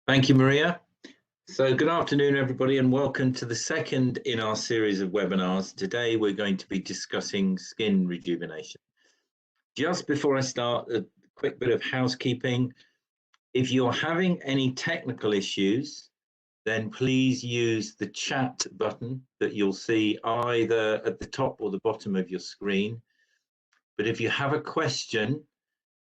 Thank you, Maria. So good afternoon, everybody, and welcome to the second in our series of webinars. Today, we're going to be discussing skin rejuvenation. Just before I start, a quick bit of housekeeping. If you're having any technical issues, then please use the chat button that you'll see either at the top or the bottom of your screen. But if you have a question,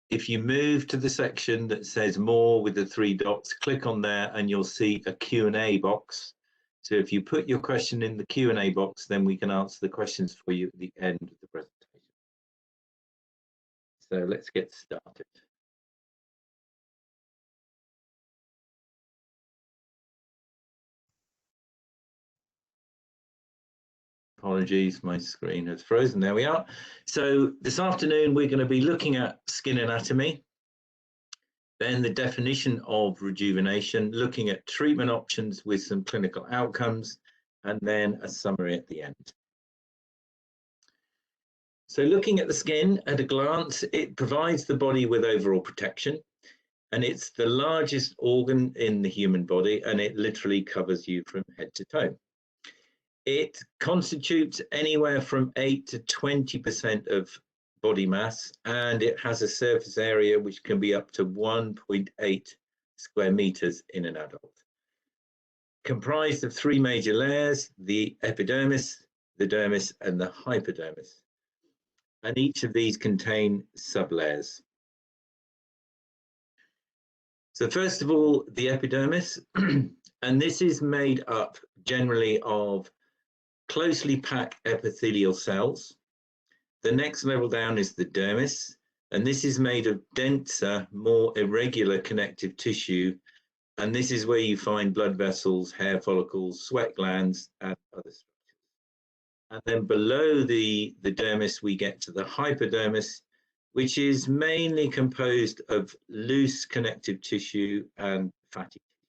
if you move to the section that says more with the three dots, click on there and you'll see a Q&A box. So if you put your question in the Q&A box, then we can answer the questions for you at the end of the presentation. So let's get started. Apologies, my screen has frozen. There we are. So this afternoon, we're going to be looking at skin anatomy, then the definition of rejuvenation, looking at treatment options with some clinical outcomes, and then a summary at the end. So looking at the skin at a glance, it provides the body with overall protection, and it's the largest organ in the human body, and it literally covers you from head to toe. It constitutes anywhere from 8 to 20% of body mass, and it has a surface area which can be up to 1.8 square meters in an adult. Comprised of three major layers: the epidermis, the dermis, and the hypodermis. And each of these contain sublayers. So first of all, the epidermis, and this is made up generally of closely packed epithelial cells. The next level down is the dermis, and this is made of denser, more irregular connective tissue, and this is where you find blood vessels, hair follicles, sweat glands, and other structures. And then below the dermis, we get to the hypodermis, which is mainly composed of loose connective tissue and fatty tissue.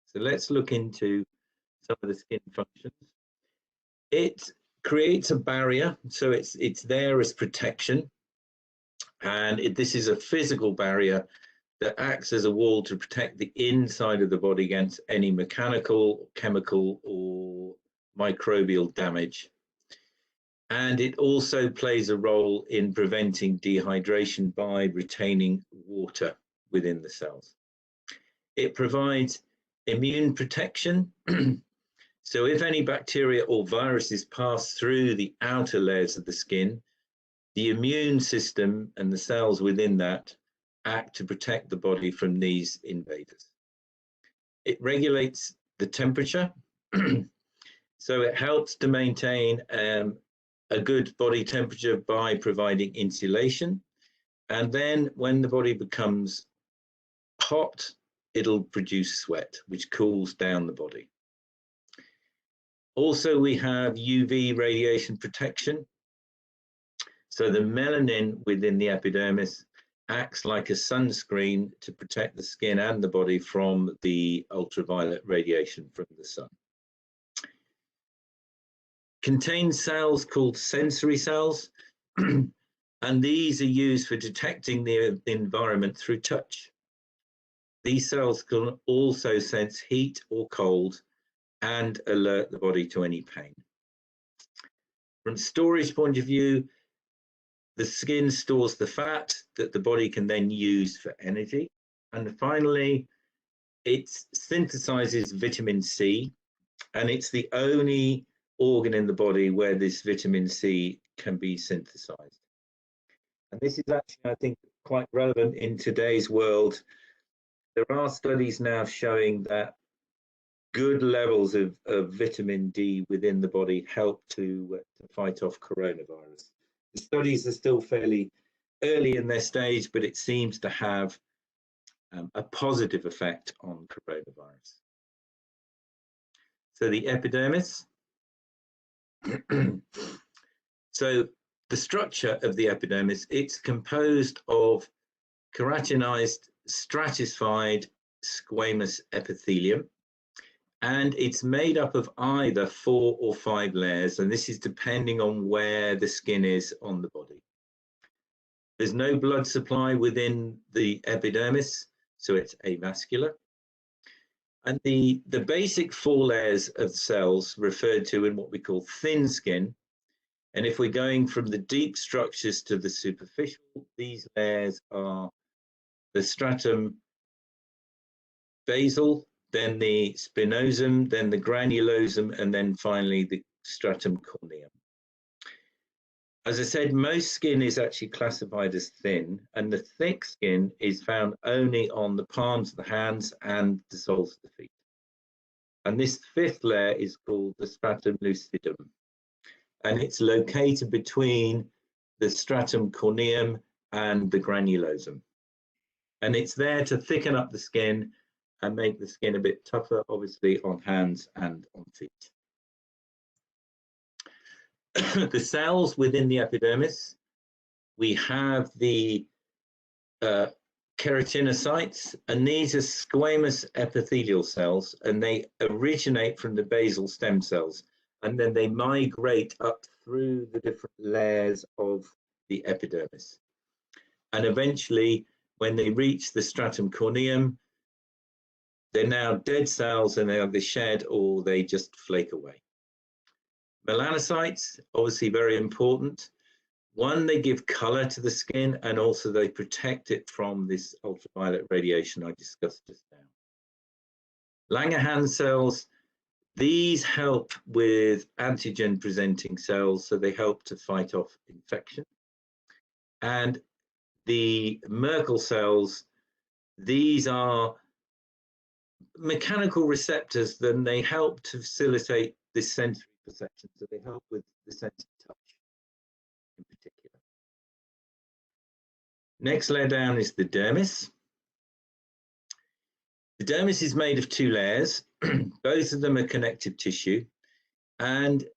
So let's look into some of the skin functions. It creates a barrier, so it's there as protection, and this is a physical barrier that acts as a wall to protect the inside of the body against any mechanical, chemical, or microbial damage. And it also plays a role in preventing dehydration by retaining water within the cells. It provides immune protection. So if any bacteria or viruses pass through the outer layers of the skin, the immune system and the cells within that act to protect the body from these invaders. It regulates the temperature. So it helps to maintain a good body temperature by providing insulation. And then when the body becomes hot, it'll produce sweat, which cools down the body. Also, we have UV radiation protection. So the melanin within the epidermis acts like a sunscreen to protect the skin and the body from the ultraviolet radiation from the sun. Contains cells called sensory cells, and these are used for detecting the environment through touch. These cells can also sense heat or cold and alert the body to any pain. From storage point of view, the skin stores the fat that the body can then use for energy. And finally, it synthesizes vitamin C, and it's the only organ in the body where this vitamin C can be synthesized. And this is actually, I think, quite relevant in today's world. There are studies now showing that good levels of vitamin D within the body help to fight off coronavirus. The studies are still fairly early in their stage, but it seems to have a positive effect on coronavirus. So the epidermis. So the structure of the epidermis, it's composed of keratinized, stratified squamous epithelium, and it's made up of either 4 or 5 layers, and this is depending on where the skin is on the body. There's no blood supply within the epidermis, so it's avascular. And the basic 4 layers of cells referred to in what we call thin skin. And if we're going from the deep structures to the superficial, these layers are the stratum basal, then the spinosum, then the granulosum, and then finally the stratum corneum. As I said, most skin is actually classified as thin, and the thick skin is found only on the palms of the hands and the soles of the feet. And this 5th layer is called the stratum lucidum, and it's located between the stratum corneum and the granulosum. And it's there to thicken up the skin and make the skin a bit tougher, obviously, on hands and on feet. The cells within the epidermis, we have the keratinocytes, and these are squamous epithelial cells, and they originate from the basal stem cells, and then they migrate up through the different layers of the epidermis. And eventually, when they reach the stratum corneum, they're now dead cells, and they either shed or they just flake away. Melanocytes, obviously very important. One, they give color to the skin, and also they protect it from this ultraviolet radiation I discussed just now. Langerhans cells, these help with antigen presenting cells, so they help to fight off infection. And the Merkel cells, these are mechanical receptors, then they help to facilitate this sensory perception, so they help with the sense of touch in particular. Next layer down is the dermis. The dermis is made of 2 layers. Both of them are connective tissue, and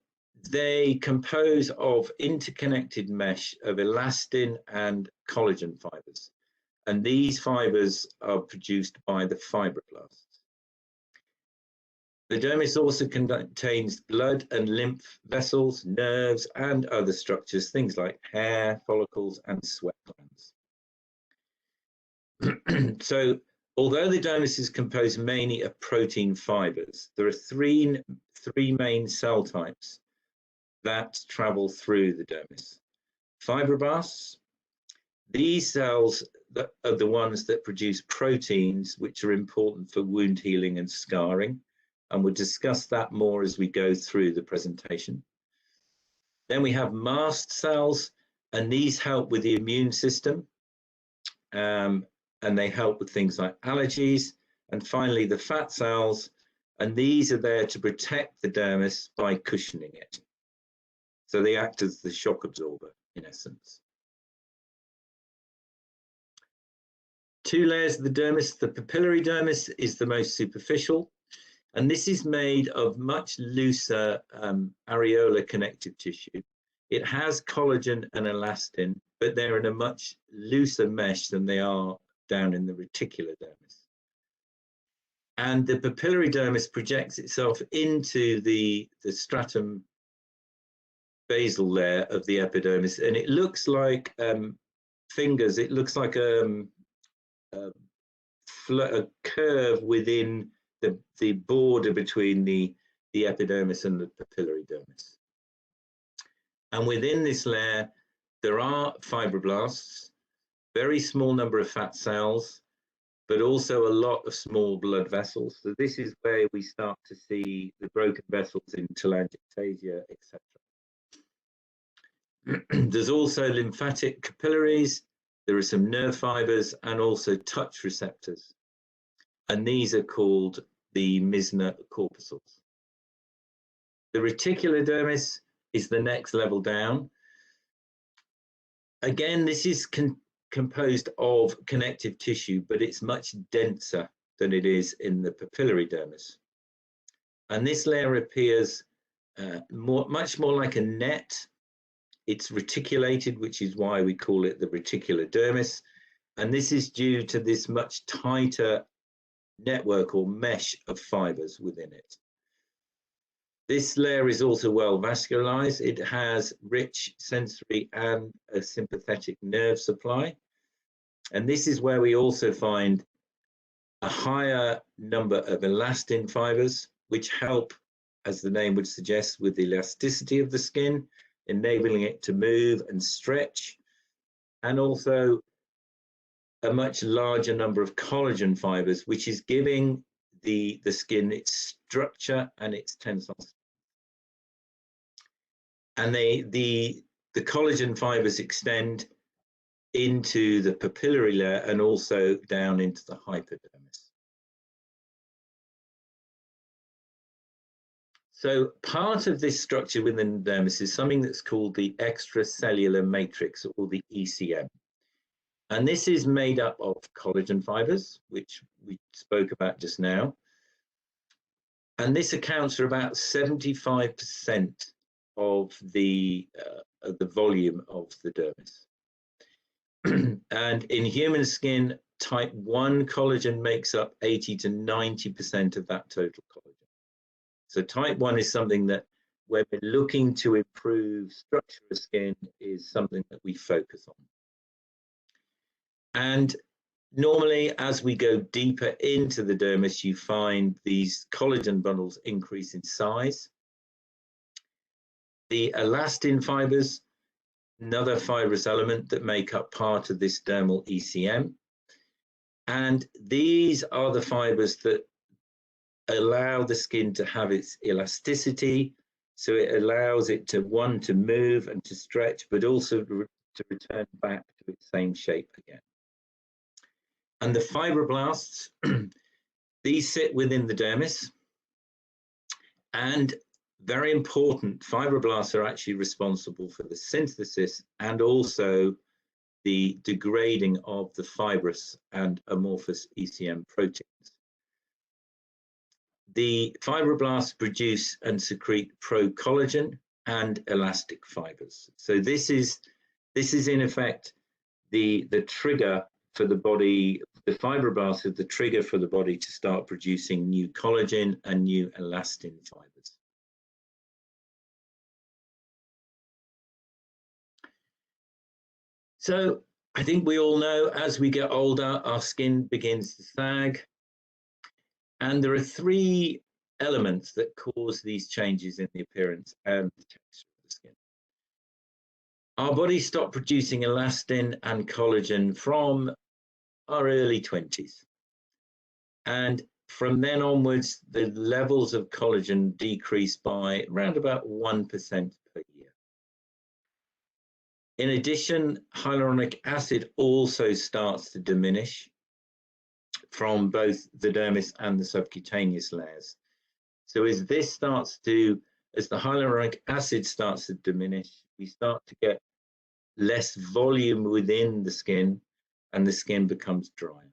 they compose of interconnected mesh of elastin and collagen fibers. And these fibers are produced by the fibroblasts. The dermis also contains blood and lymph vessels, nerves, and other structures, things like hair follicles and sweat glands. So, although the dermis is composed mainly of protein fibers, there are three main cell types that travel through the dermis. Fibroblasts, these cells are the ones that produce proteins which are important for wound healing and scarring. And we'll discuss that more as we go through the presentation. Then we have mast cells, and these help with the immune system, and they help with things like allergies. And finally, the fat cells, and these are there to protect the dermis by cushioning it. So they act as the shock absorber, in essence. 2 layers of the dermis. The papillary dermis is the most superficial. And this is made of much looser areolar connective tissue. It has collagen and elastin, but they're in a much looser mesh than they are down in the reticular dermis. And the papillary dermis projects itself into the stratum basal layer of the epidermis, and it looks like fingers. It looks like a curve within the border between the epidermis and the papillary dermis. And within this layer, there are fibroblasts, very small number of fat cells, but also a lot of small blood vessels. So this is where we start to see the broken vessels in telangiectasia, etc. There's also lymphatic capillaries, there are some nerve fibers, and also touch receptors. And these are called the Meissner corpuscles. The reticular dermis is the next level down. Again, this is composed of connective tissue, but it's much denser than it is in the papillary dermis. And this layer appears much more like a net. It's reticulated, which is why we call it the reticular dermis. And this is due to this much tighter network or mesh of fibers within it. This layer is also well vascularized. It has rich sensory and a sympathetic nerve supply. And this is where we also find a higher number of elastin fibers, which help, as the name would suggest, with the elasticity of the skin, enabling it to move and stretch, and also a much larger number of collagen fibers, which is giving the skin its structure and its tensile. And the collagen fibers extend into the papillary layer and also down into the hypodermis. So part of this structure within the dermis is something that's called the extracellular matrix, or the ECM. And this is made up of collagen fibers, which we spoke about just now. And this accounts for about 75% of the volume of the dermis. And in human skin, type 1 collagen makes up 80 to 90% of that total collagen. So type 1 is something that, when we're looking to improve structure of skin, is something that we focus on. And normally, as we go deeper into the dermis, you find these collagen bundles increase in size. The elastin fibers, another fibrous element that make up part of this dermal ECM. And these are the fibers that allow the skin to have its elasticity. So it allows it to, one, to move and to stretch, but also to return back to its same shape again. And the fibroblasts, these sit within the dermis. And very important, fibroblasts are actually responsible for the synthesis and also the degrading of the fibrous and amorphous ECM proteins. The fibroblasts produce and secrete pro-collagen and elastic fibers. So this is in effect the trigger for the body. The fibroblasts are the trigger for the body to start producing new collagen and new elastin fibers. So I think we all know, as we get older, our skin begins to sag. And there are 3 elements that cause these changes in the appearance and the texture of the skin. Our bodies stop producing elastin and collagen from our early 20s. And from then onwards, the levels of collagen decrease by around about 1% per year. In addition, hyaluronic acid also starts to diminish from both the dermis and the subcutaneous layers. So as the hyaluronic acid starts to diminish, we start to get less volume within the skin, and the skin becomes drier.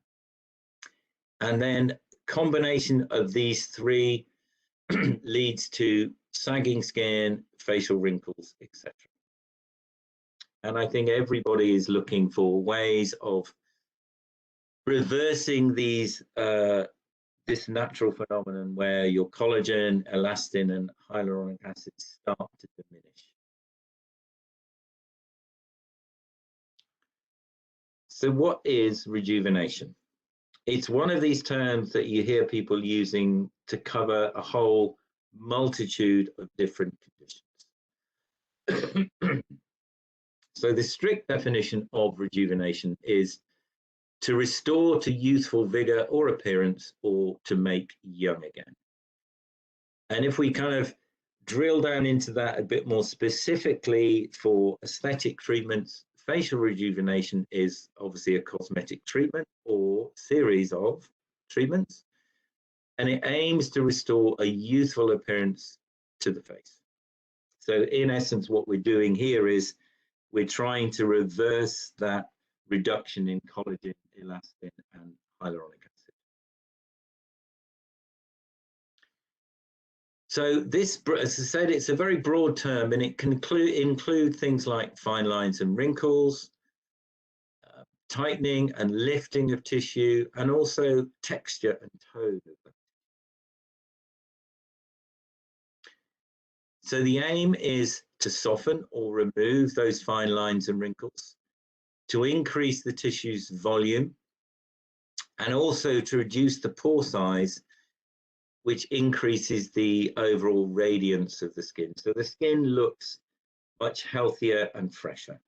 And then combination of these 3 leads to sagging skin, facial wrinkles, etc. And I think everybody is looking for ways of reversing these this natural phenomenon where your collagen, elastin, and hyaluronic acid start to diminish. So what is rejuvenation? It's one of these terms that you hear people using to cover a whole multitude of different conditions. So the strict definition of rejuvenation is to restore to youthful vigor or appearance, or to make young again. And if we kind of drill down into that a bit more specifically for aesthetic treatments, facial rejuvenation is obviously a cosmetic treatment or series of treatments, and it aims to restore a youthful appearance to the face. So in essence, what we're doing here is we're trying to reverse that reduction in collagen, elastin, and hyaluronic acid. So this, as I said, it's a very broad term, and it can include things like fine lines and wrinkles, tightening and lifting of tissue, and also texture and tone of them. So the aim is to soften or remove those fine lines and wrinkles, to increase the tissue's volume, and also to reduce the pore size, which increases the overall radiance of the skin. So the skin looks much healthier and fresher.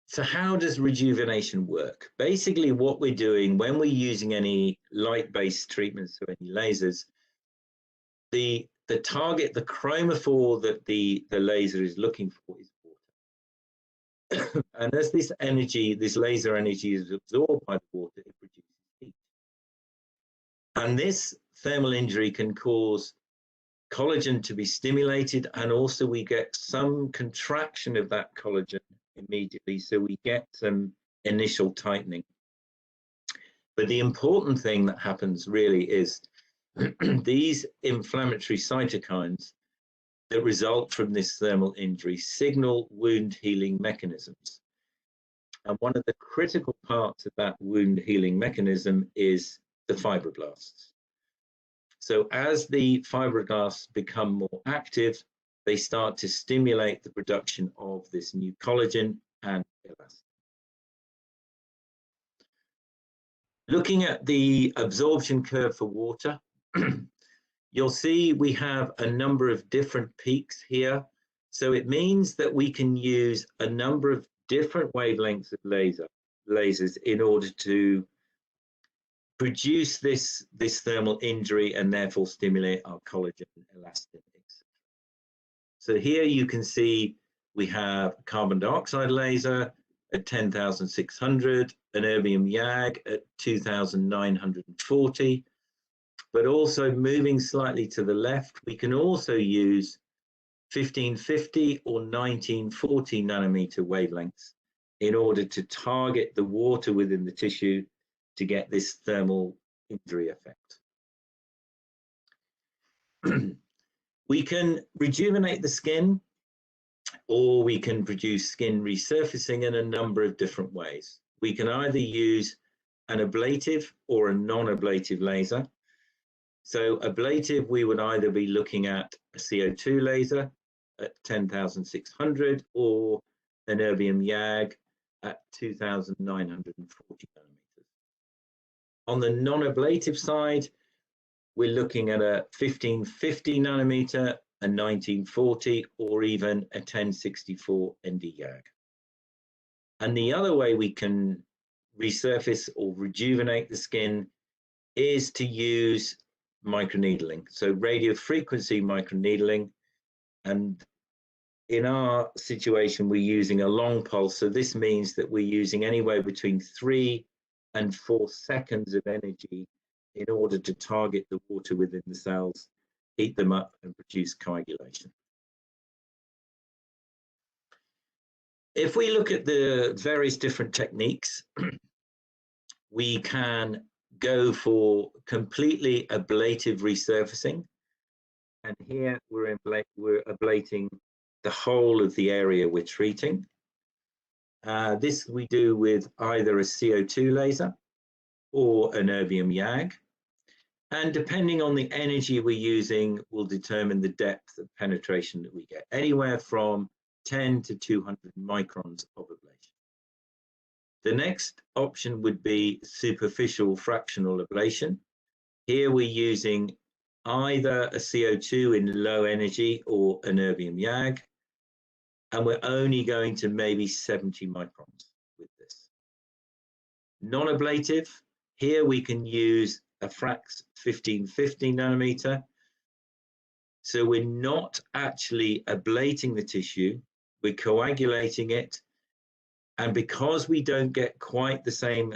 So how does rejuvenation work? Basically, what we're doing when we're using any light-based treatments or any lasers, the target, the chromophore that the laser is looking for is water. And as this energy, this laser energy is absorbed by the water, it produces heat. And this thermal injury can cause collagen to be stimulated, and also we get some contraction of that collagen immediately, so we get some initial tightening. But the important thing that happens really is these inflammatory cytokines that result from this thermal injury signal wound healing mechanisms. And one of the critical parts of that wound healing mechanism is the fibroblasts. So as the fibroblasts become more active, they start to stimulate the production of this new collagen and elastin. Looking at the absorption curve for water, you'll see we have a number of different peaks here. So it means that we can use a number of different wavelengths of lasers in order to produce this thermal injury and therefore stimulate our collagen, elastin, etc. So here you can see we have a carbon dioxide laser at 10,600, an erbium YAG at 2,940, but also moving slightly to the left, we can also use 1550 or 1940 nanometer wavelengths in order to target the water within the tissue to get this thermal injury effect. We can rejuvenate the skin, or we can produce skin resurfacing in a number of different ways. We can either use an ablative or a non-ablative laser. So ablative, we would either be looking at a CO2 laser at 10,600 or an erbium YAG at 2,940 nanometers. On the non-ablative side, we're looking at a 1550 nanometer, a 1940, or even a 1064 ND YAG. And the other way we can resurface or rejuvenate the skin is to use microneedling, so radio frequency microneedling. And in our situation, we're using a long pulse, so this means that we're using anywhere between 3 and 4 seconds of energy in order to target the water within the cells, heat them up, and produce coagulation. If we look at the various different techniques, we can go for completely ablative resurfacing. And here we're ablating the whole of the area we're treating. This we do with either a CO2 laser or an erbium YAG. And depending on the energy we're using will determine the depth of penetration that we get, anywhere from 10 to 200 microns of ablation. The next option would be superficial fractional ablation. Here we're using either a CO2 in low energy or an erbium YAG, and we're only going to maybe 70 microns with this. Non-ablative, here we can use a Frax 1550 nanometer. So we're not actually ablating the tissue, we're coagulating it. And because we don't get quite the same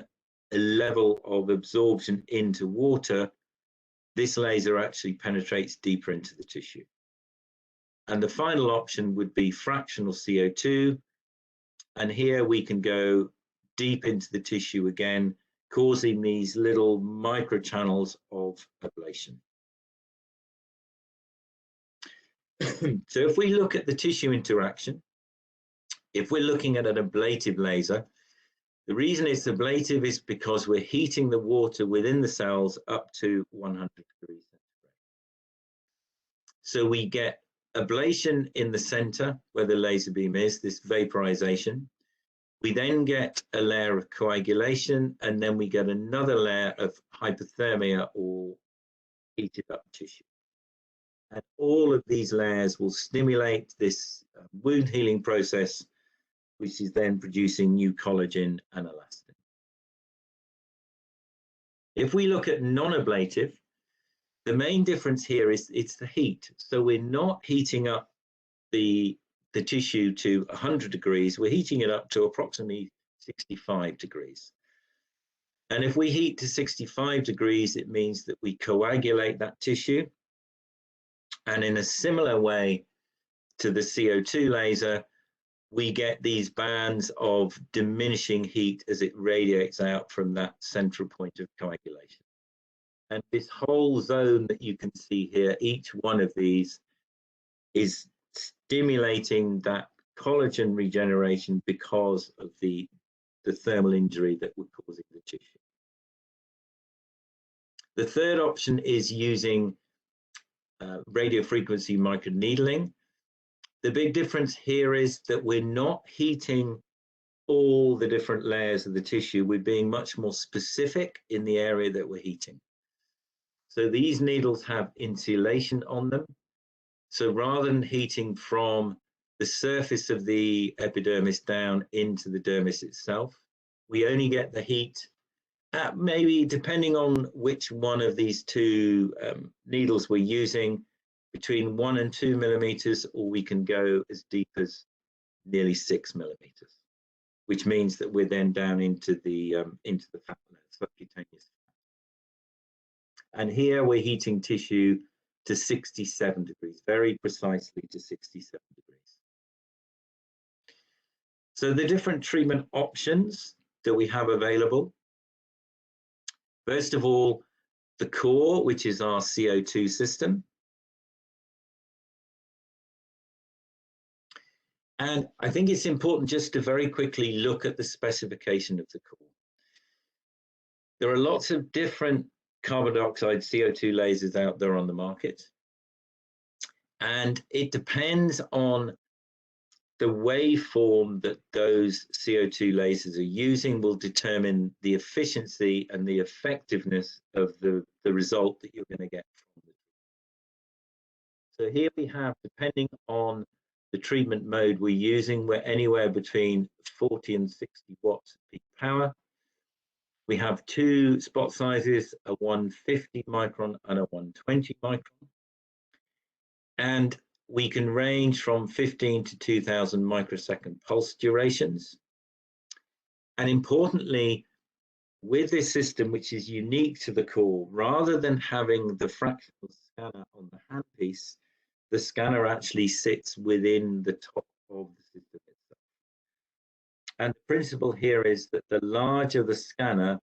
level of absorption into water, this laser actually penetrates deeper into the tissue. And the final option would be fractional CO2. And here we can go deep into the tissue again, causing these little microchannels of ablation. So if we look at the tissue interaction, if we're looking at an ablative laser, the reason it's ablative is because we're heating the water within the cells up to 100 degrees centigrade. So we get ablation in the center where the laser beam is, this vaporization. We then get a layer of coagulation, and then we get another layer of hypothermia or heated up tissue. And all of these layers will stimulate this wound healing process, which is then producing new collagen and elastin. If we look at non-ablative, the main difference here is it's the heat. So we're not heating up the tissue to 100 degrees, we're heating it up to approximately 65 degrees. And if we heat to 65 degrees, it means that we coagulate that tissue. And in a similar way to the CO2 laser, we get these bands of diminishing heat as it radiates out from that central point of coagulation. And this whole zone that you can see here, each one of these is stimulating that collagen regeneration because of the thermal injury that we're causing the tissue. The third option is using radiofrequency microneedling. The big difference here is that we're not heating all the different layers of the tissue. We're being much more specific in the area that we're heating. So these needles have insulation on them. So rather than heating from the surface of the epidermis down into the dermis itself, we only get the heat at maybe, depending on which one of these two needles we're using, between 1 and 2 millimeters, or we can go as deep as nearly 6 millimeters, which means that we're then down into the fat layer, subcutaneous fat. And here we're heating tissue to 67 degrees, very precisely to 67 degrees. So the different treatment options that we have available. First of all, the core, which is our CO2 system. And I think it's important just to very quickly look at the specification of the core. There are lots of different carbon dioxide CO2 lasers out there on the market. And it depends on the waveform that those CO2 lasers are using will determine the efficiency and the effectiveness of the result that you're going to get from it. So here we have, depending on the treatment mode we're using, we're anywhere between 40 and 60 watts of peak power. We have two spot sizes, a 150 micron and a 120 micron. And we can range from 15 to 2000 microsecond pulse durations. And importantly, with this system, which is unique to the core, rather than having the fractional scanner on the handpiece, the scanner actually sits within the top of the system itself. And the principle here is that the larger the scanner,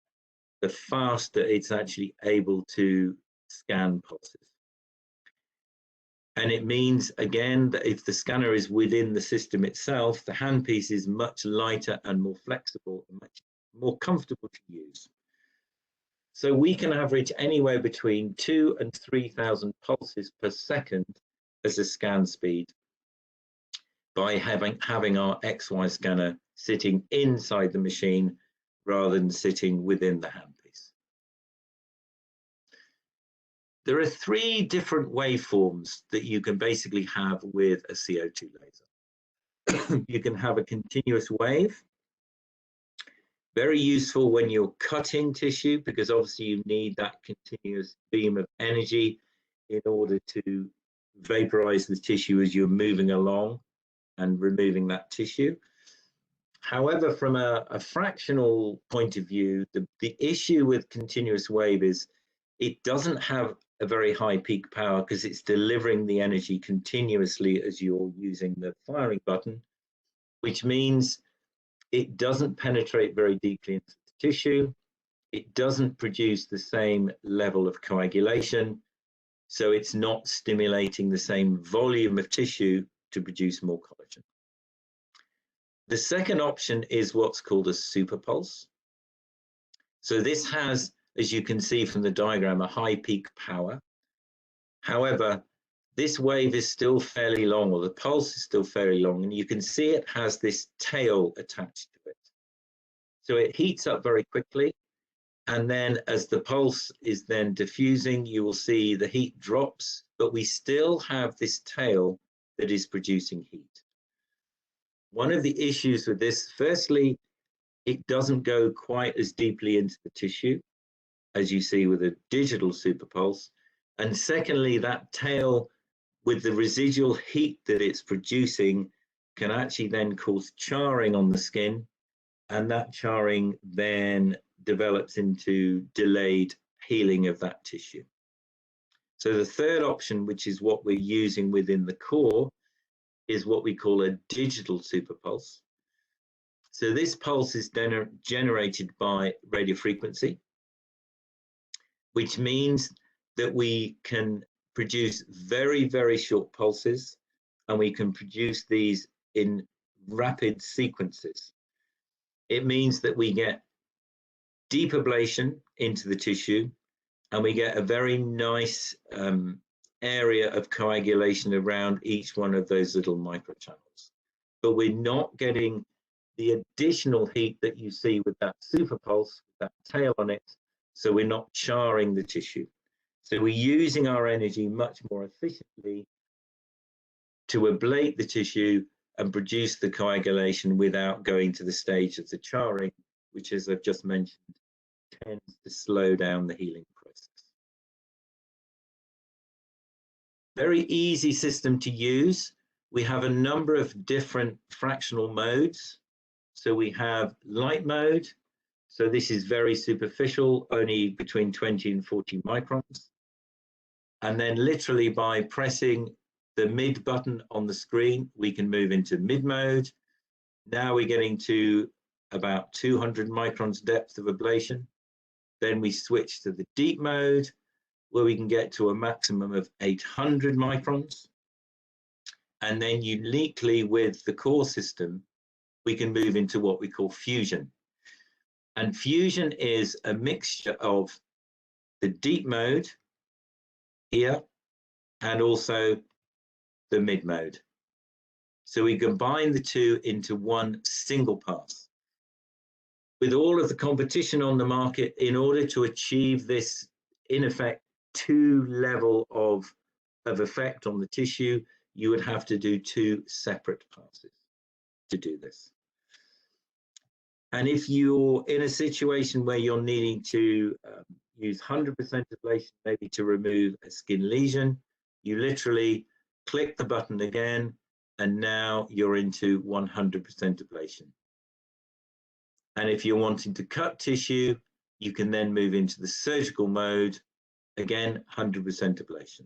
the faster it's actually able to scan pulses. And it means, again, that if the scanner is within the system itself, the handpiece is much lighter and more flexible and much more comfortable to use. So we can average anywhere between 2,000 and 3,000 pulses per second as a scan speed by having our XY scanner sitting inside the machine rather than sitting within the handpiece. There are three different waveforms that you can basically have with a CO2 laser. You can have a continuous wave, very useful when you're cutting tissue, because obviously you need that continuous beam of energy in order to vaporize the tissue as you're moving along and removing that tissue. However, from a fractional point of view, the issue with continuous wave is it doesn't have a very high peak power because it's delivering the energy continuously as you're using the firing button, which means it doesn't penetrate very deeply into the tissue. It doesn't produce the same level of coagulation. So it's not stimulating the same volume of tissue to produce more collagen. The second option is what's called a super pulse. So this has, as you can see from the diagram, a high peak power. However, this wave is still fairly long, or the pulse is still fairly long, and you can see it has this tail attached to it. So it heats up very quickly, and then as the pulse is then diffusing, you will see the heat drops, but we still have this tail that is producing heat. One of the issues with this, firstly, it doesn't go quite as deeply into the tissue as you see with a digital super pulse. And secondly, that tail with the residual heat that it's producing can actually then cause charring on the skin, and that charring then develops into delayed healing of that tissue. So the third option, which is what we're using within the core, is what we call a digital super pulse. So this pulse is generated by radio frequency, which means that we can produce very, very short pulses, and we can produce these in rapid sequences. It means that we get deep ablation into the tissue, and we get a very nice area of coagulation around each one of those little microchannels. But we're not getting the additional heat that you see with that super pulse, with that tail on it, so we're not charring the tissue. So we're using our energy much more efficiently to ablate the tissue and produce the coagulation without going to the stage of the charring, which, as I've just mentioned, tends to slow down the healing process. Very easy system to use. We have a number of different fractional modes. So we have light mode. So this is very superficial, only between 20 and 40 microns. And then literally by pressing the mid button on the screen, we can move into mid mode. Now we're getting to about 200 microns depth of ablation. Then we switch to the deep mode, where we can get to a maximum of 800 microns. And then uniquely with the core system, we can move into what we call fusion. And fusion is a mixture of the deep mode here and also the mid mode. So we combine the two into one single pass. With all of the competition on the market, in order to achieve this, in effect, two level of effect on the tissue, you would have to do two separate passes to do this. And if you're in a situation where you're needing to use 100% ablation, maybe to remove a skin lesion, you literally click the button again, and now you're into 100% ablation. And if you're wanting to cut tissue, you can then move into the surgical mode, again, 100% ablation.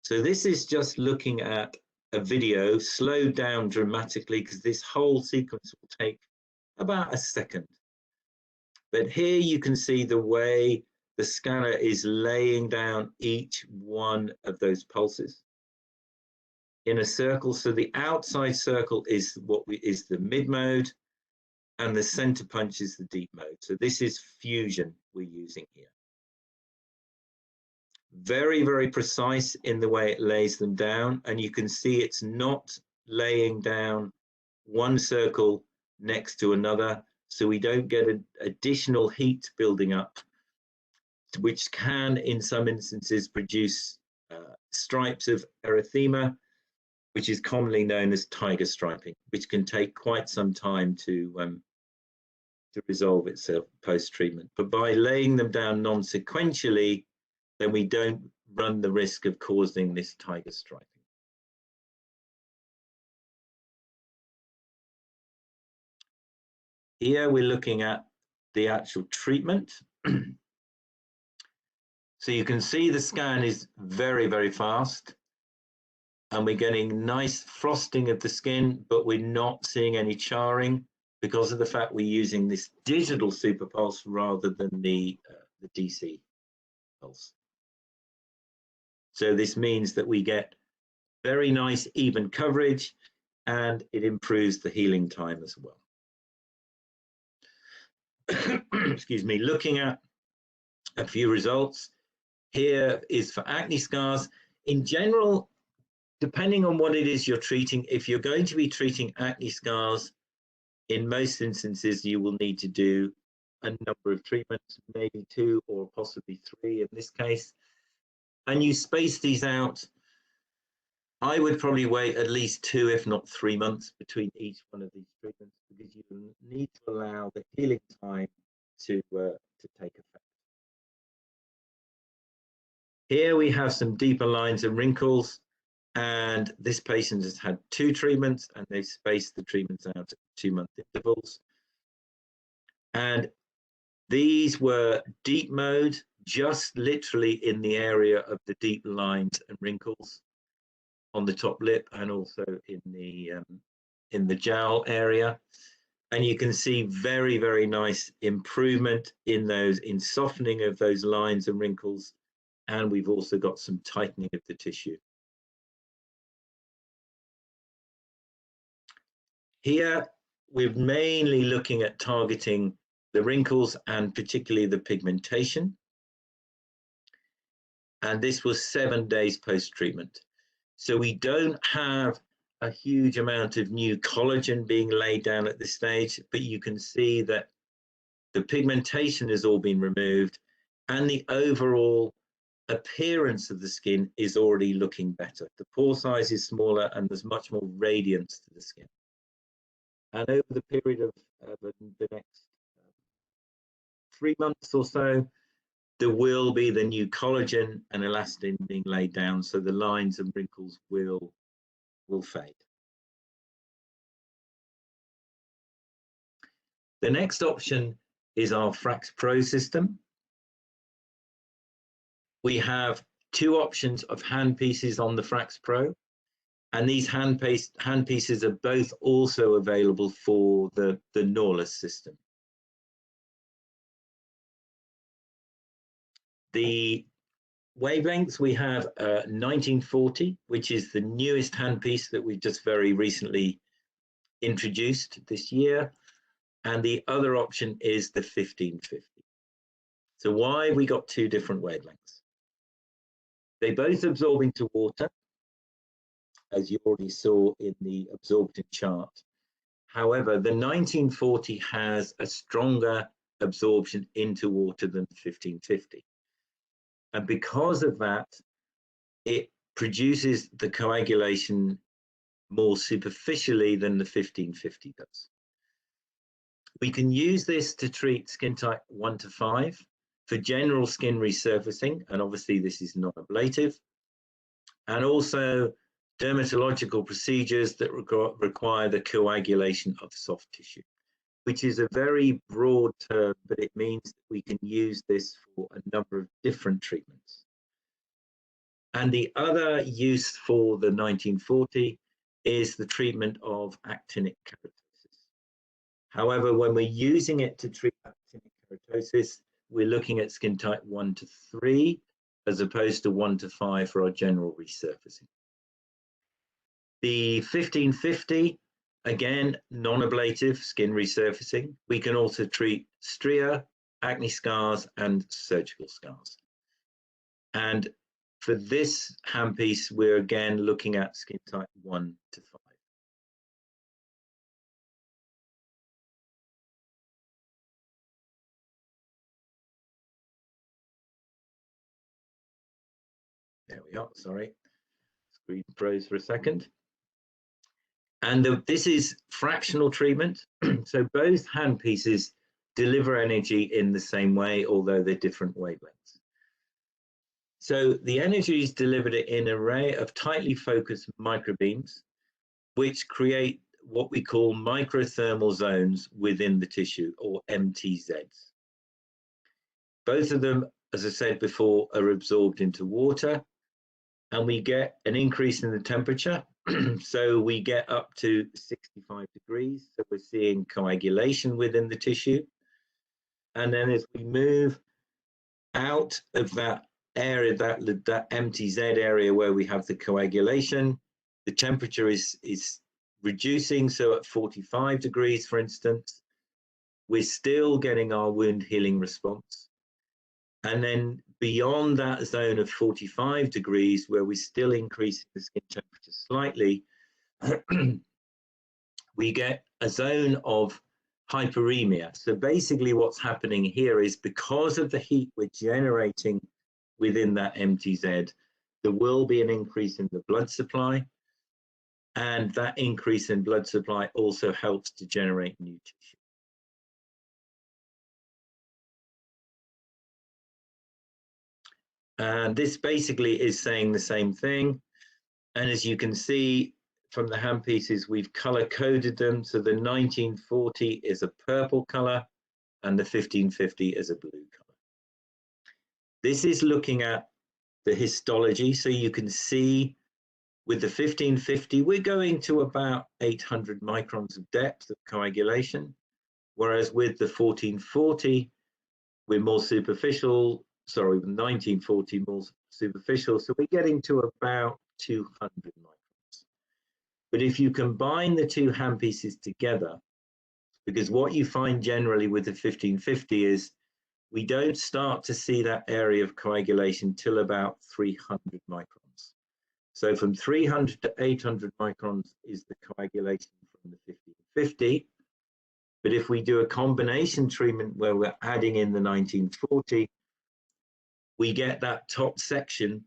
So this is just looking at a video slowed down dramatically, because this whole sequence will take about a second. But here you can see the way the scanner is laying down each one of those pulses in a circle. So the outside circle is is the mid mode, and the center punch is the deep mode. So this is fusion we're using here. Very, very precise in the way it lays them down, and you can see it's not laying down one circle next to another, so we don't get additional heat building up, which can in some instances produce stripes of erythema, which is commonly known as tiger striping, which can take quite some time to resolve itself post-treatment. But by laying them down non-sequentially, then we don't run the risk of causing this tiger striping. Here we're looking at the actual treatment. So you can see the scan is very, very fast, and we're getting nice frosting of the skin, but we're not seeing any charring because of the fact we're using this digital super pulse rather than the DC pulse. So this means that we get very nice even coverage, and it improves the healing time as well. Excuse me. Looking at a few results, here is for acne scars. In general, depending on what it is you're treating, if you're going to be treating acne scars, in most instances, you will need to do a number of treatments, maybe 2 or possibly 3 in this case. And you space these out. I would probably wait at least 2, if not 3 months between each one of these treatments, because you need to allow the healing time to take effect. Here we have some deeper lines and wrinkles, and this patient has had 2 treatments, and they've spaced the treatments out at 2-month intervals. And these were deep mode, just literally in the area of the deep lines and wrinkles on the top lip, and also in the jowl area. And you can see very, very nice improvement in softening of those lines and wrinkles. And we've also got some tightening of the tissue. Here, we're mainly looking at targeting the wrinkles and particularly the pigmentation. And this was 7 days post-treatment. So we don't have a huge amount of new collagen being laid down at this stage, but you can see that the pigmentation has all been removed and the overall appearance of the skin is already looking better. The pore size is smaller and there's much more radiance to the skin. And over the period of the next 3 months or so, there will be the new collagen and elastin being laid down, so the lines and wrinkles will fade. The next option is our Frax Pro system. We have 2 options of handpieces on the Frax Pro, and these handpieces are both also available for the Norless system. The wavelengths, we have 1940, which is the newest handpiece that we've just very recently introduced this year, and the other option is the 1550. So why have we got 2 different wavelengths? They both absorb into water, as you already saw in the absorption chart. However, the 1940 has a stronger absorption into water than the 1550. And because of that, it produces the coagulation more superficially than the 1550 does. We can use this to treat skin type 1 to 5 for general skin resurfacing, and obviously this is not ablative, and also dermatological procedures that require the coagulation of soft tissue, which is a very broad term, but it means that we can use this for a number of different treatments. And the other use for the 1940 is the treatment of actinic keratosis. However, when we're using it to treat actinic keratosis, we're looking at skin type 1 to 3, as opposed to 1 to 5 for our general resurfacing. The 1550, again, non-ablative skin resurfacing. We can also treat stria, acne scars, and surgical scars. And for this handpiece, we're again looking at skin type 1 to 5. There we are, sorry. Screen froze for a second. And this is fractional treatment. So both handpieces deliver energy in the same way, although they're different wavelengths. So the energy is delivered in an array of tightly focused microbeams, which create what we call microthermal zones within the tissue, or MTZs. Both of them, as I said before, are absorbed into water, and we get an increase in the temperature. So we get up to 65 degrees. So we're seeing coagulation within the tissue. And then as we move out of that area, that MTZ area where we have the coagulation, the temperature is reducing. So at 45 degrees, for instance, we're still getting our wound healing response. And then beyond that zone of 45 degrees, where we're still increasing the skin temperature slightly, we get a zone of hyperemia. So basically what's happening here is, because of the heat we're generating within that MTZ, there will be an increase in the blood supply, and that increase in blood supply also helps to generate new tissue. And this basically is saying the same thing. And as you can see from the handpieces, we've color coded them. So the 1940 is a purple color and the 1550 is a blue color. This is looking at the histology. So you can see with the 1550, we're going to about 800 microns of depth of coagulation, whereas with the 1440, we're more superficial. Sorry, with 1940, more superficial. So we're getting to about 200 microns. But if you combine the two handpieces together, because what you find generally with the 1550 is we don't start to see that area of coagulation till about 300 microns. So from 300 to 800 microns is the coagulation from the 1550. But if we do a combination treatment where we're adding in the 1940, we get that top section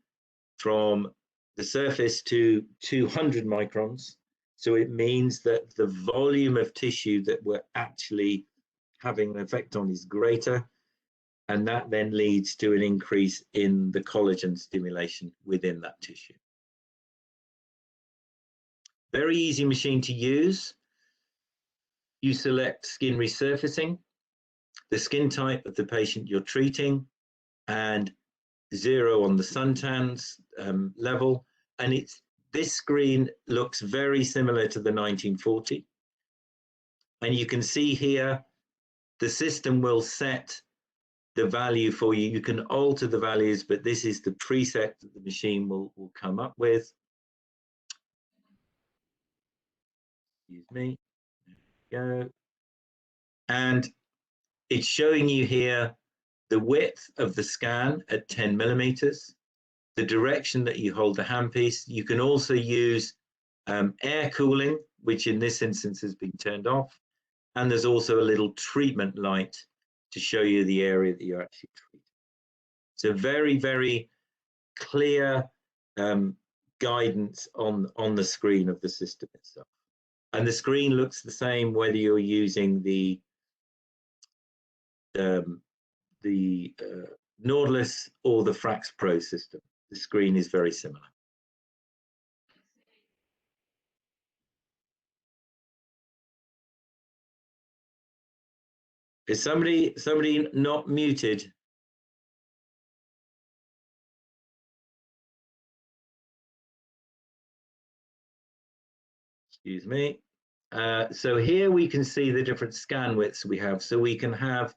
from the surface to 200 microns. So it means that the volume of tissue that we're actually having an effect on is greater. And that then leads to an increase in the collagen stimulation within that tissue. Very easy machine to use. You select skin resurfacing, the skin type of the patient you're treating, and 0 on the suntans level. And this screen looks very similar to the 1940. And you can see here, the system will set the value for you. You can alter the values, but this is the preset that the machine will come up with. Excuse me. There we go. And it's showing you here the width of the scan at 10 millimeters, the direction that you hold the handpiece. You can also use air cooling, which in this instance has been turned off. And there's also a little treatment light to show you the area that you're actually treating. So very, very clear guidance on the screen of the system itself. And the screen looks the same whether you're using the Nautilus or the Frax Pro system. The screen is very similar. Is somebody not muted? Excuse me. So here we can see the different scan widths we have. So we can have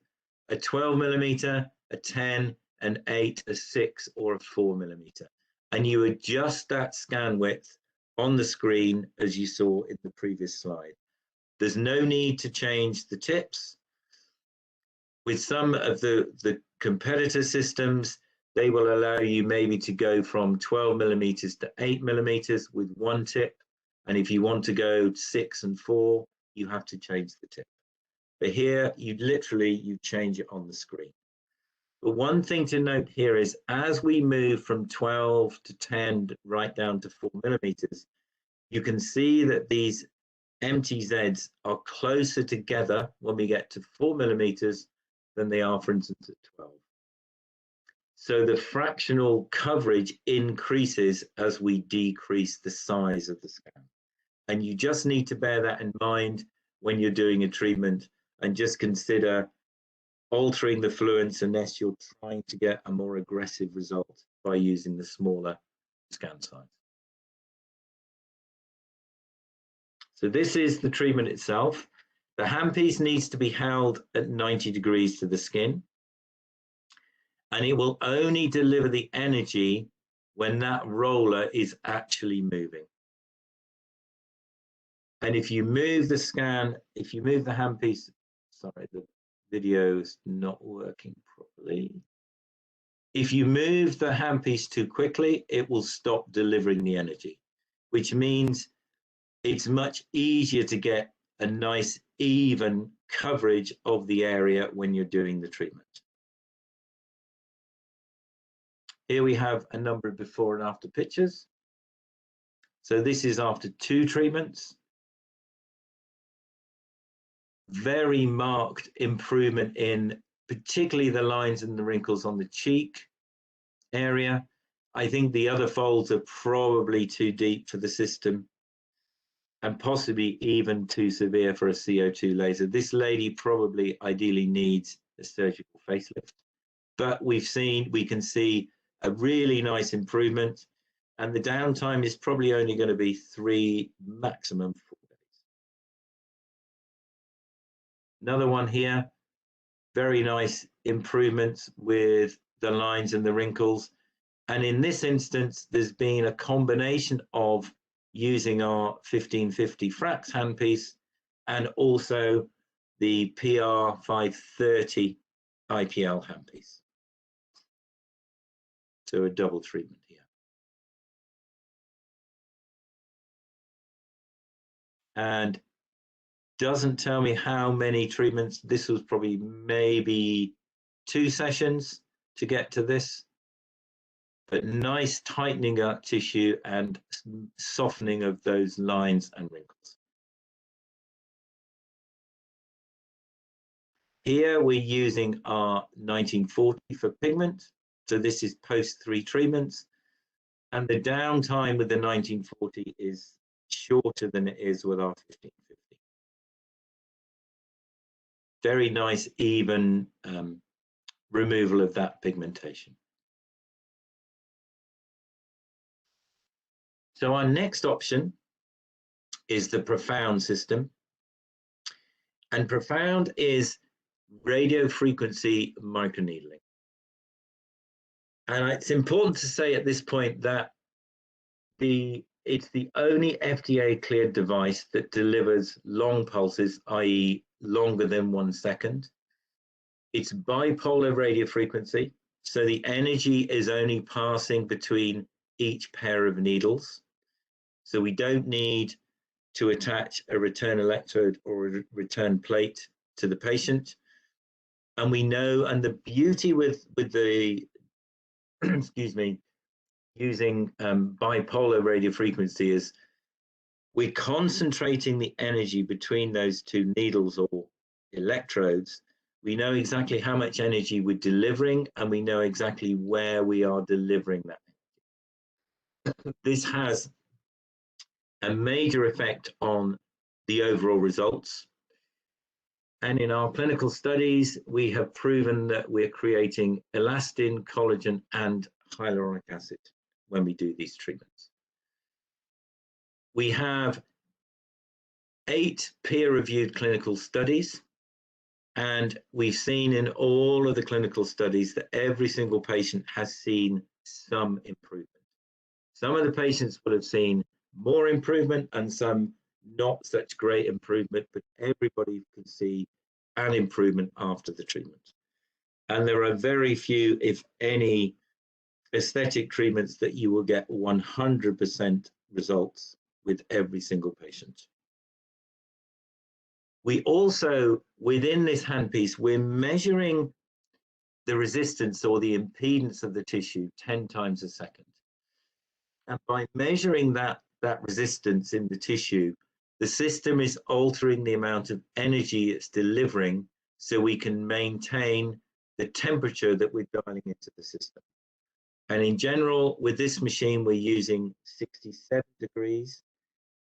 a 12 millimeter, a 10, an 8, a 6, or a 4 millimeter. And you adjust that scan width on the screen as you saw in the previous slide. There's no need to change the tips. With some of the competitor systems, they will allow you maybe to go from 12 millimeters to 8 millimeters with one tip. And if you want to go 6 and 4, you have to change the tip. But here, you change it on the screen. But one thing to note here is, as we move from 12 to 10 right down to 4 millimeters, you can see that these MTZs are closer together when we get to 4 millimeters than they are, for instance, at 12. So the fractional coverage increases as we decrease the size of the scan. And you just need to bear that in mind when you're doing a treatment, and just consider altering the fluence unless you're trying to get a more aggressive result by using the smaller scan size. So this is the treatment itself. The handpiece needs to be held at 90 degrees to the skin, and it will only deliver the energy when that roller is actually moving. And if you move the scan, if you move the handpiece, sorry, the video is not working properly. If you move the handpiece too quickly, it will stop delivering the energy, which means it's much easier to get a nice even coverage of the area when you're doing the treatment. Here we have a number of before and after pictures. So this is after 2 treatments. Very marked improvement in particularly the lines and the wrinkles on the cheek area. I think the other folds are probably too deep for the system and possibly even too severe for a CO2 laser. This lady probably ideally needs a surgical facelift, but we can see a really nice improvement, and the downtime is probably only going to be 3, maximum 4 days. Another one here, very nice improvements with the lines and the wrinkles. And in this instance, there's been a combination of using our 1550 Frax handpiece and also the PR 530 IPL handpiece. So a double treatment here. And doesn't tell me how many treatments. This was probably maybe 2 sessions to get to this. But nice tightening up tissue and softening of those lines and wrinkles. Here we're using our 1940 for pigment. So this is post 3 treatments. And the downtime with the 1940 is shorter than it is with our 1550. Very nice, even removal of that pigmentation. So our next option is the Profound system. And Profound is radio frequency microneedling. And it's important to say at this point that it's the only FDA cleared device that delivers long pulses, i.e. longer than 1 second. It's bipolar radio frequency, so the energy is only passing between each pair of needles. So we don't need to attach a return electrode or a return plate to the patient. And we know, and the beauty with the, excuse me, using bipolar radio frequency is we're concentrating the energy between those 2 needles or electrodes. We know exactly how much energy we're delivering, and we know exactly where we are delivering that energy. This has a major effect on the overall results. And in our clinical studies, we have proven that we're creating elastin, collagen, and hyaluronic acid when we do these treatments. We have 8 peer-reviewed clinical studies, and we've seen in all of the clinical studies that every single patient has seen some improvement. Some of the patients will have seen more improvement and some not such great improvement, but everybody can see an improvement after the treatment. And there are very few, if any, aesthetic treatments that you will get 100% results with every single patient. We also, within this handpiece, we're measuring the resistance or the impedance of the tissue 10 times a second. And by measuring that resistance in the tissue, the system is altering the amount of energy it's delivering so we can maintain the temperature that we're dialing into the system. And in general, with this machine, we're using 67 degrees,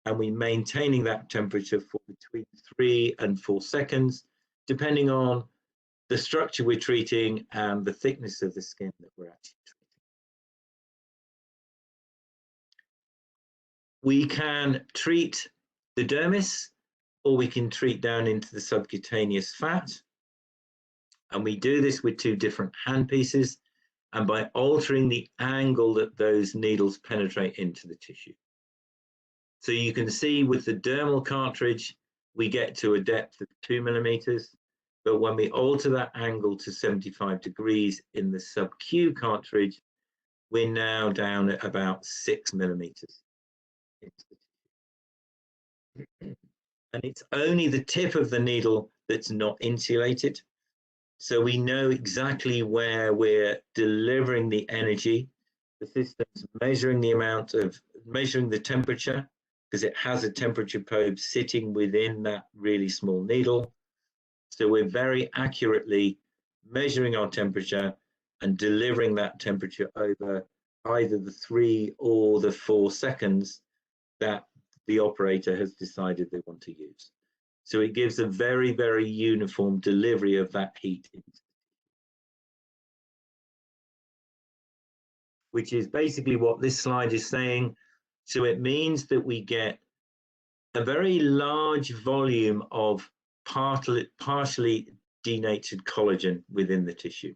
and we're maintaining that temperature for between 3 and 4 seconds, depending on the structure we're treating and the thickness of the skin that we're actually treating. We can treat the dermis, or we can treat down into the subcutaneous fat. And we do this with 2 different handpieces and by altering the angle that those needles penetrate into the tissue. So you can see with the dermal cartridge, we get to a depth of 2 millimeters, But when we alter that angle to 75 degrees in the sub-Q cartridge, we're now down at about 6 millimeters. And it's only the tip of the needle that's not insulated. So we know exactly where we're delivering the energy. The system's measuring the temperature, because it has a temperature probe sitting within that really small needle. So we're very accurately measuring our temperature and delivering that temperature over either the 3 or the 4 seconds that the operator has decided they want to use. So it gives a very, very uniform delivery of that heat, which is basically what this slide is saying. So it means that we get a very large volume of partially denatured collagen within the tissue.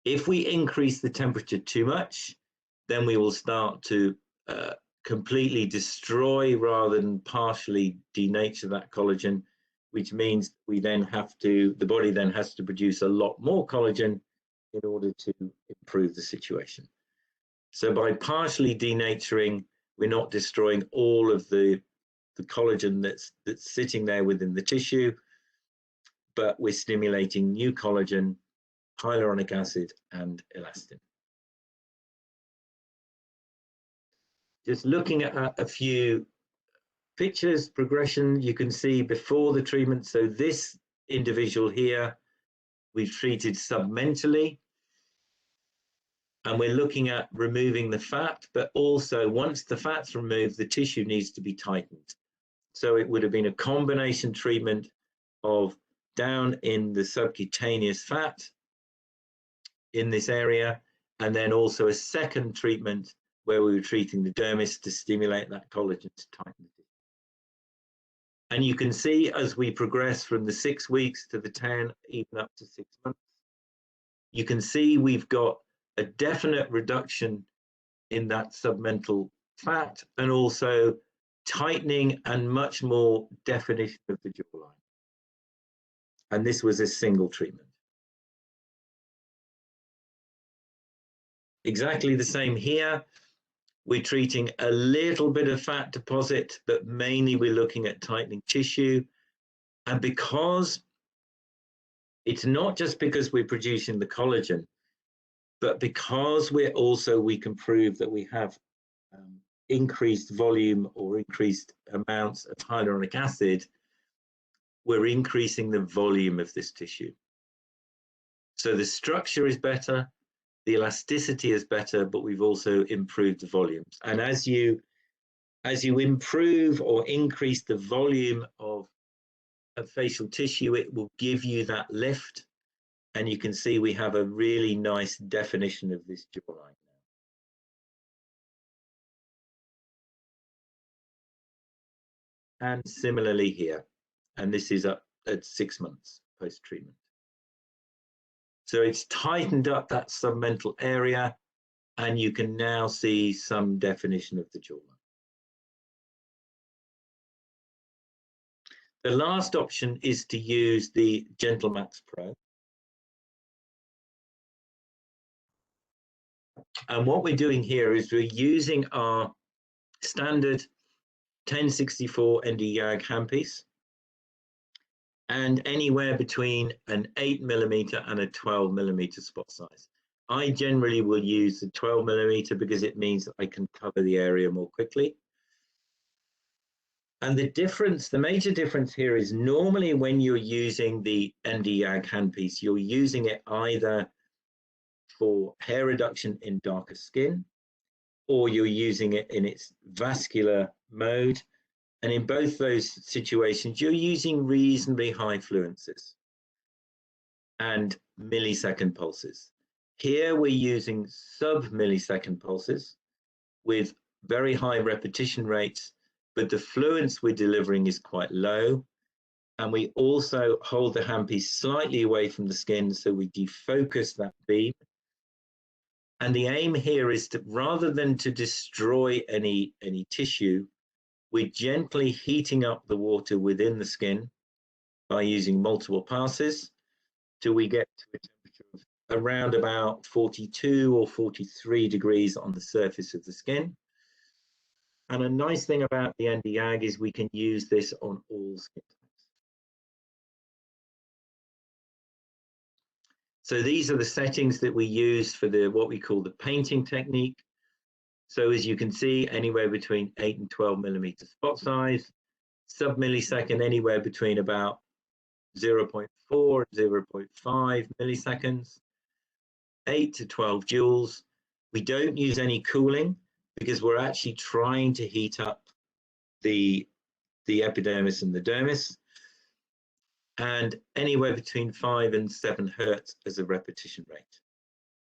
If we increase the temperature too much, then we will start to completely destroy rather than partially denature that collagen, which means the body then has to produce a lot more collagen in order to improve the situation. So by partially denaturing, we're not destroying all of the collagen that's sitting there within the tissue, but we're stimulating new collagen, hyaluronic acid, and elastin. Just looking at a few pictures, progression, you can see before the treatment. So this individual here, we've treated submentally, and we're looking at removing the fat, but also once the fat's removed, the tissue needs to be tightened. So it would have been a combination treatment of down in the subcutaneous fat in this area, and then also a second treatment where we were treating the dermis to stimulate that collagen to tighten it. And you can see as we progress from the 6 weeks to the 10, even up to 6 months, you can see we've got a definite reduction in that submental fat, and also tightening and much more definition of the jawline. And this was a single treatment. Exactly the same here. We're treating a little bit of fat deposit, but mainly we're looking at tightening tissue. And because it's not just because we're producing the collagen, but because we can prove that we have increased volume or increased amounts of hyaluronic acid, we're increasing the volume of this tissue. So the structure is better, the elasticity is better, but we've also improved the volumes. And as you improve or increase the volume of facial tissue, it will give you that lift. And you can see we have a really nice definition of this jawline now. And similarly here, and this is up at 6 months post-treatment. So it's tightened up that submental area, and you can now see some definition of the jawline. The last option is to use the GentleMax Pro. And what we're doing here is we're using our standard 1064 ND YAG handpiece, and anywhere between an 8mm and a 12mm spot size. I generally will use the 12mm because it means that I can cover the area more quickly. And the major difference here is normally when you're using the ND YAG handpiece, you're using it either for hair reduction in darker skin, or you're using it in its vascular mode. And in both those situations, you're using reasonably high fluencies and millisecond pulses. Here we're using sub-millisecond pulses with very high repetition rates, but the fluence we're delivering is quite low. And we also hold the handpiece slightly away from the skin, so we defocus that beam. And the aim here is to, rather than to destroy any tissue, we're gently heating up the water within the skin by using multiple passes till we get to a temperature of around about 42 or 43 degrees on the surface of the skin. And a nice thing about the Nd:YAG is we can use this on all skin types. So these are the settings that we use for what we call the painting technique. So as you can see, anywhere between 8 and 12 millimeter spot size, sub-millisecond anywhere between about 0.4 and 0.5 milliseconds, 8 to 12 joules. We don't use any cooling because we're actually trying to heat up the epidermis and the dermis, and anywhere between 5 and 7 hertz as a repetition rate.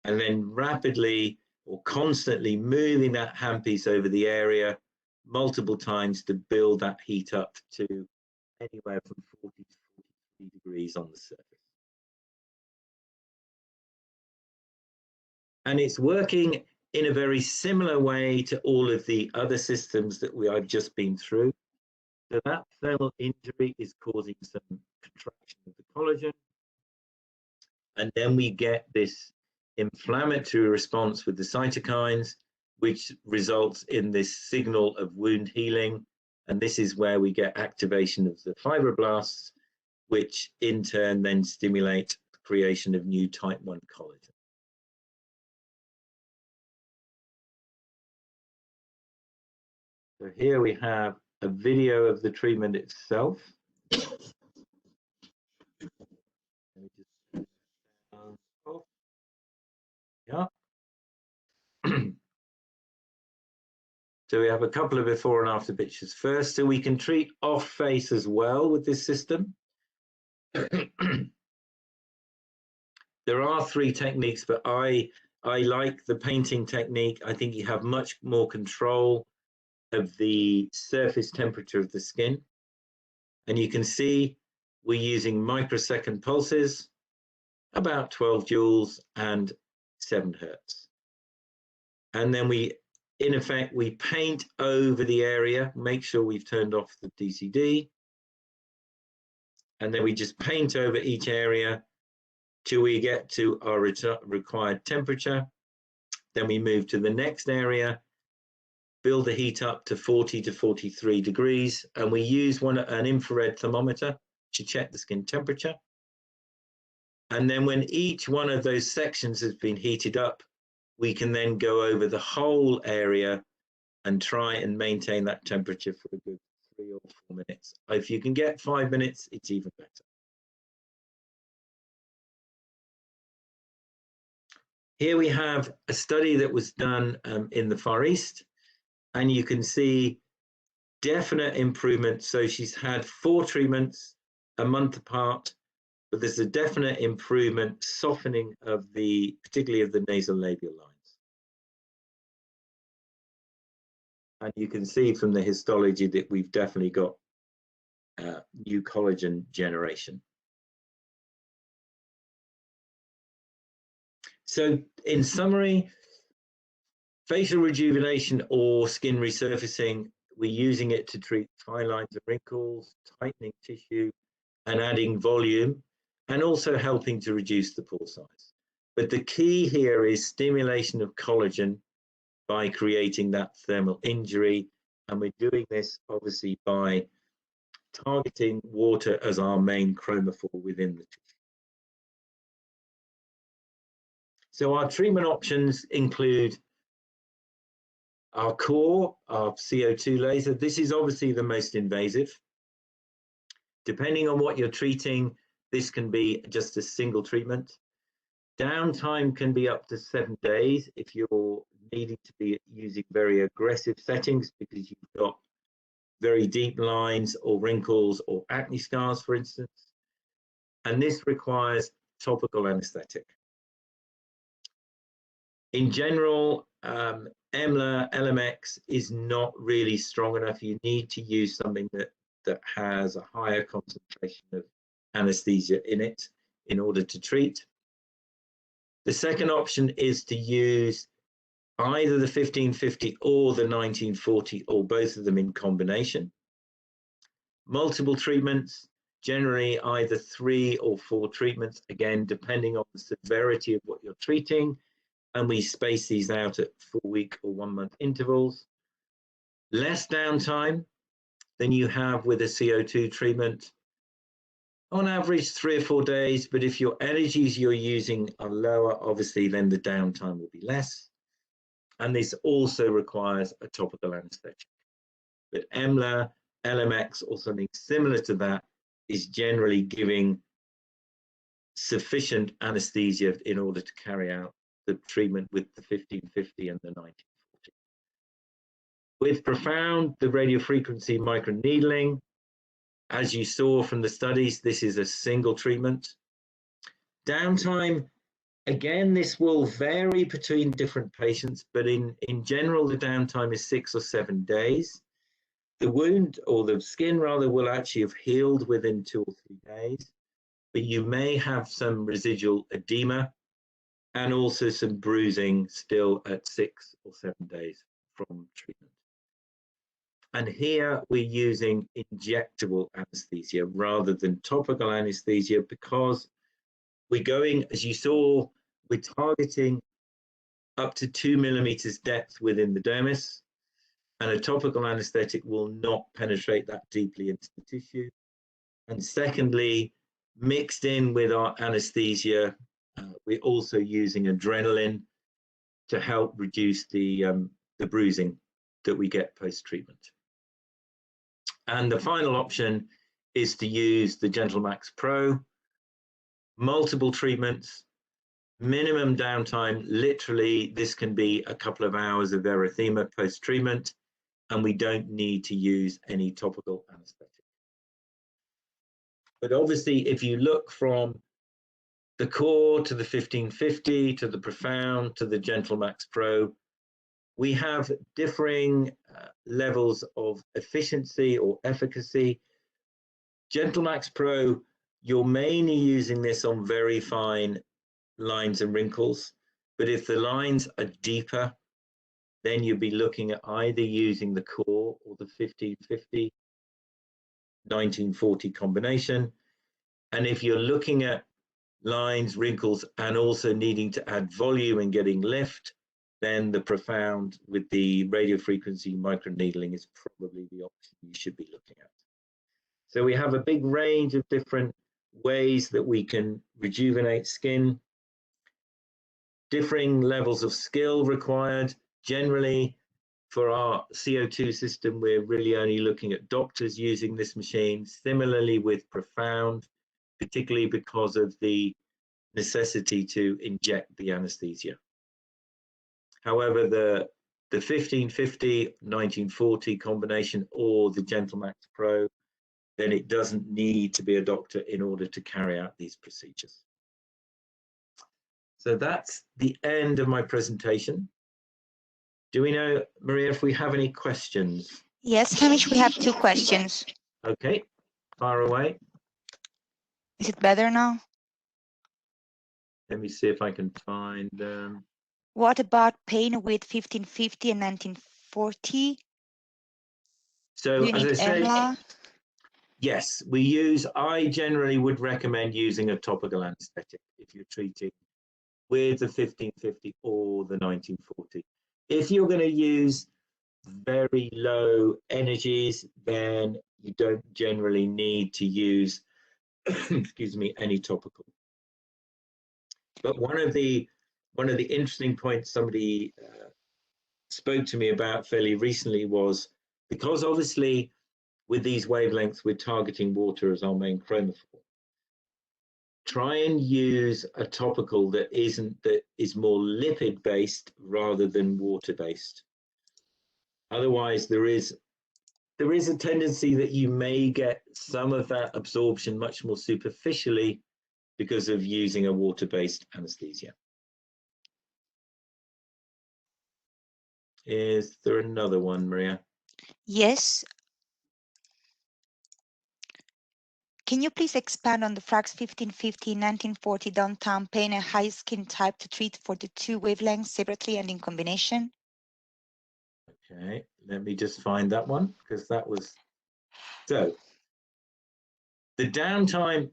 And then rapidly or constantly moving that handpiece over the area multiple times to build that heat up to anywhere from 40 to 43 degrees on the surface. And it's working in a very similar way to all of the other systems that I've just been through. So that thermal injury is causing some contraction of the collagen. And then we get this inflammatory response with the cytokines, which results in this signal of wound healing. And this is where we get activation of the fibroblasts, which in turn then stimulate the creation of new type 1 collagen. So here we have a video of the treatment itself. Yeah. So we have a couple of before and after pictures first. So we can treat off face as well with this system. There are 3 techniques, but I like the painting technique. I think you have much more control of the surface temperature of the skin. And you can see we're using microsecond pulses, about 12 joules and 7 hertz. And then in effect, we paint over the area, make sure we've turned off the DCD. And then we just paint over each area till we get to our required temperature. Then we move to the next area, build the heat up to 40 to 43 degrees, and we use an infrared thermometer to check the skin temperature. And then when each one of those sections has been heated up, we can then go over the whole area and try and maintain that temperature for a good 3 or 4 minutes. If you can get 5 minutes, it's even better. Here we have a study that was done in the Far East, and you can see definite improvement. So she's had 4 treatments a month apart, but there's a definite improvement, softening of particularly of the nasolabial lines. And you can see from the histology that we've definitely got new collagen generation. So in summary, facial rejuvenation or skin resurfacing, we're using it to treat fine lines and wrinkles, tightening tissue and adding volume, and also helping to reduce the pore size. But the key here is stimulation of collagen by creating that thermal injury. And we're doing this obviously by targeting water as our main chromophore within the tissue. So our treatment options include our core, our CO2 laser. This is obviously the most invasive. Depending on what you're treating, this can be just a single treatment. Downtime can be up to 7 days if you're needing to be using very aggressive settings because you've got very deep lines or wrinkles or acne scars, for instance. And this requires topical anesthetic. In general, EMLA, LMX is not really strong enough. You need to use something that has a higher concentration of anesthesia in it in order to treat. The second option is to use either the 1550 or the 1940 or both of them in combination. Multiple treatments generally either 3 or 4 treatments, again, depending on the severity of what you're treating. And we space these out at 4-week or 1-month intervals. Less downtime than you have with a CO2 treatment. On average, 3 or 4 days, but if your energies you're using are lower, obviously, then the downtime will be less. And this also requires a topical anesthetic. But EMLA, LMX, or something similar to that is generally giving sufficient anesthesia in order to carry out the treatment with the 1550 and the 1940. With profound, the radiofrequency microneedling, as you saw from the studies, this is a single treatment. Downtime, again, this will vary between different patients, but in general, the downtime is 6 or 7 days. The wound, or the skin rather, will actually have healed within 2 or 3 days, but you may have some residual edema and also some bruising still at 6 or 7 days from treatment. And here we're using injectable anesthesia rather than topical anesthesia, because we're going, as you saw, we're targeting up to 2 millimeters depth within the dermis, and a topical anesthetic will not penetrate that deeply into the tissue. And secondly, mixed in with our anesthesia, we're also using adrenaline to help reduce the bruising that we get post-treatment. And the final option is to use the GentleMax Pro. Multiple treatments, minimum downtime, literally this can be a couple of hours of erythema post-treatment, and we don't need to use any topical anesthetic. But obviously, if you look from the core to the 1550 to the profound to the GentleMax Pro, we have differing levels of efficiency or efficacy. GentleMax Pro, you're mainly using this on very fine lines and wrinkles, but if the lines are deeper, then you'd be looking at either using the core or the 1550, 1940 combination. And if you're looking at lines, wrinkles, and also needing to add volume and getting lift, then the profound with the radiofrequency microneedling is probably the option you should be looking at. So we have a big range of different ways that we can rejuvenate skin, differing levels of skill required. Generally, for our CO2 system, we're really only looking at doctors using this machine. Similarly with profound, particularly because of the necessity to inject the anesthesia. However, the 1550, 1940 combination or the GentleMax Pro, then it doesn't need to be a doctor in order to carry out these procedures. So that's the end of my presentation. Do we know, Maria, if we have any questions? Yes, Hamish, we have 2 questions. Okay, fire away. Is it better now? Let me see if I can find What about pain with 1550 and 1940? So Do you as need I said, EMLA? yes, I generally would recommend using a topical anesthetic if you're treating with the 1550 or the 1940. If you're going to use very low energies, then you don't generally need to use excuse me, any topical. But one of the interesting points somebody spoke to me about fairly recently was, because obviously with these wavelengths we're targeting water as our main chromophore, try and use a topical that is more lipid based rather than water based. Otherwise there is a tendency that you may get some of that absorption much more superficially because of using a water-based anesthesia. Is there another one, Maria? Yes. Can you please expand on the Frax 1550, 1940 downtown pain and high skin type to treat for the 2 wavelengths separately and in combination? Okay, let me just find that one, because that was so. The downtime,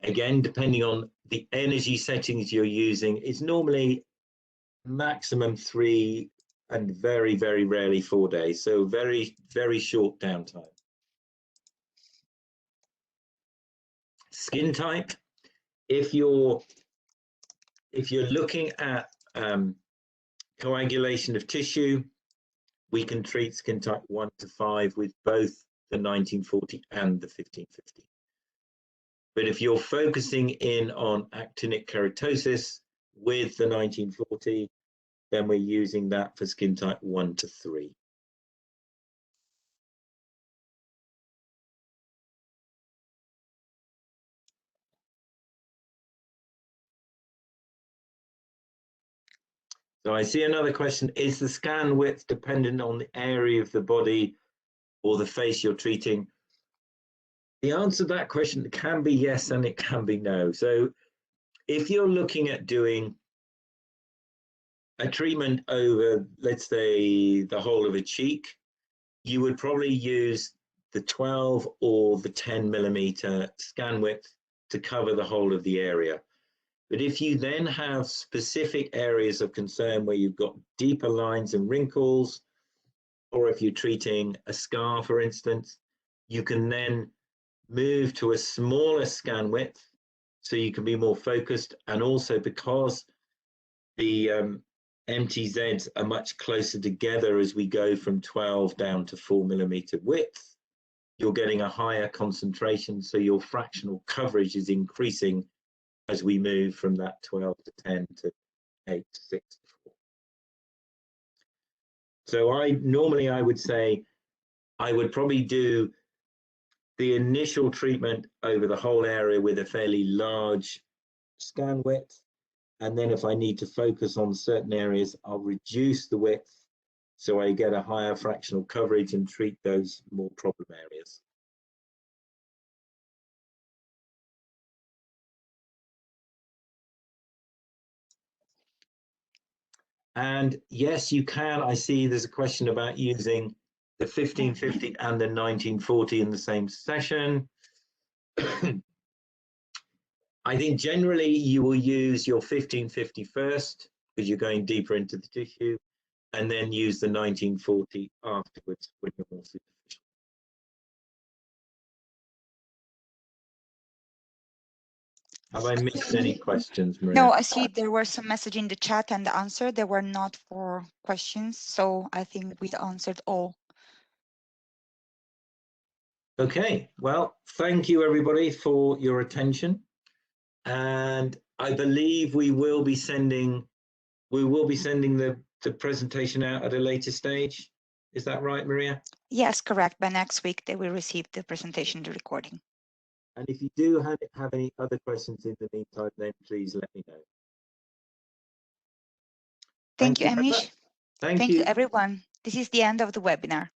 again, depending on the energy settings you're using, is normally maximum 3 and very, very rarely 4 days. So very, very short downtime. Skin type, if you're looking at coagulation of tissue, we can treat skin type 1 to 5 with both the 1940 and the 1550. But if you're focusing in on actinic keratosis with the 1940, then we're using that for skin type 1 to 3. So I see another question, is the scan width dependent on the area of the body or the face you're treating? The answer to that question can be yes and it can be no. So if you're looking at doing a treatment over, let's say, the whole of a cheek, you would probably use the 12 or the 10 millimeter scan width to cover the whole of the area. But if you then have specific areas of concern where you've got deeper lines and wrinkles, or if you're treating a scar, for instance, you can then move to a smaller scan width so you can be more focused. And also because the MTZs are much closer together as we go from 12 down to 4 millimeter width, you're getting a higher concentration, so your fractional coverage is increasing as we move from that 12 to 10 to 8 to 6 to 4. So I would say I would probably do the initial treatment over the whole area with a fairly large scan width, and then if I need to focus on certain areas, I'll reduce the width so I get a higher fractional coverage and treat those more problem areas. And yes, you can. I see there's a question about using the 1550 and the 1940 in the same session. I think generally you will use your 1550 first because you're going deeper into the tissue, and then use the 1940 afterwards when you're more superficial. Have I missed any questions, Maria? No, I see there were some messages in the chat and the answer. They were not for questions, so I think we answered all. Okay, well, thank you everybody for your attention. And I believe we will be sending the presentation out at a later stage. Is that right, Maria? Yes, correct. By next week, they will receive the presentation, the recording. And if you do have any other questions in the meantime, then please let me know. Thank you, Hamish. Thank you, everyone. This is the end of the webinar.